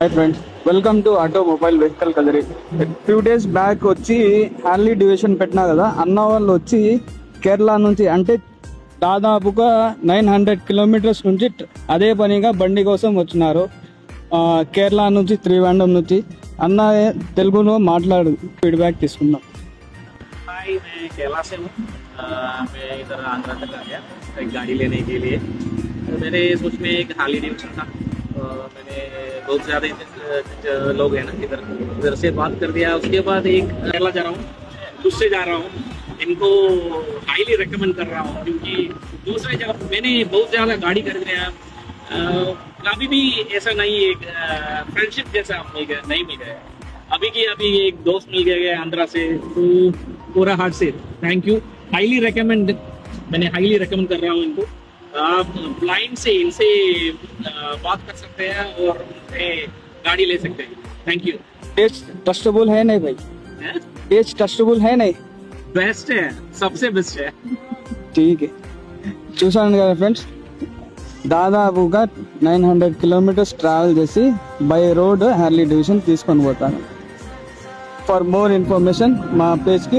Hi friends, welcome to automobile vehicle కదరి. Few days back వచ్చి Harley Davidson పెట్టినా కదా, అన్న వాళ్ళు వచ్చి కేరళ నుంచి అంటే దాదాపుగా 900 కిలోమీటర్స్ నుంచి అదే పనిగా బండి కోసం వచ్చినారు. కేరళ నుంచి త్రివేండం నుంచి. అన్న తెలుగులో మాట్లాడు, ఫీడ్బ్యాక్ తీసుకుందాం. हाय, मैं केरला से हूँ। मैं इधर आंध्रा तक आ गया एक गाड़ी लेने के लिए। मेरे सोच में एक हार्ली डेविडसन था। मैंने बहुत ज़्यादा लोग हैं ना इधर इधर से बात कर दिया। उसके बाद एक केरला जा रहा हूँ, दूसरे जा रहा हूँ। इनको हाईली रिकमेंड कर रहा हूँ क्योंकि दूसरे जगह मैंने बहुत ज़्यादा गाड़ी खरीद कभी भी ऐसा नहीं है फ्रेंडशिप जैसा नहीं मिल गया। अभी एक दोस्त मिल गया आंध्रा से, तो पूरा हार्ट से थैंक यू। हाईली रिकमेंड कर रहा हूँ इनको। आप ब्लाइंड से इनसे बात कर सकते हैं और उनसे गाड़ी ले सकते हैं। Thank you. एज ट्रस्टेबल है नहीं भाई? एज ट्रस्टेबल है नहीं? बेस्ट है, सबसे बेस्ट है। ठीक है, చూసాను కదా ఫ్రెండ్స్, దాదాపుగా 900 కిలోమీటర్స్ ట్రావెల్ చేసి బై రోడ్ హార్లీ డివిజన్ తీసుకొని పోతాను. ఫర్ మోర్ ఇన్ఫర్మేషన్ మా పేజ్కి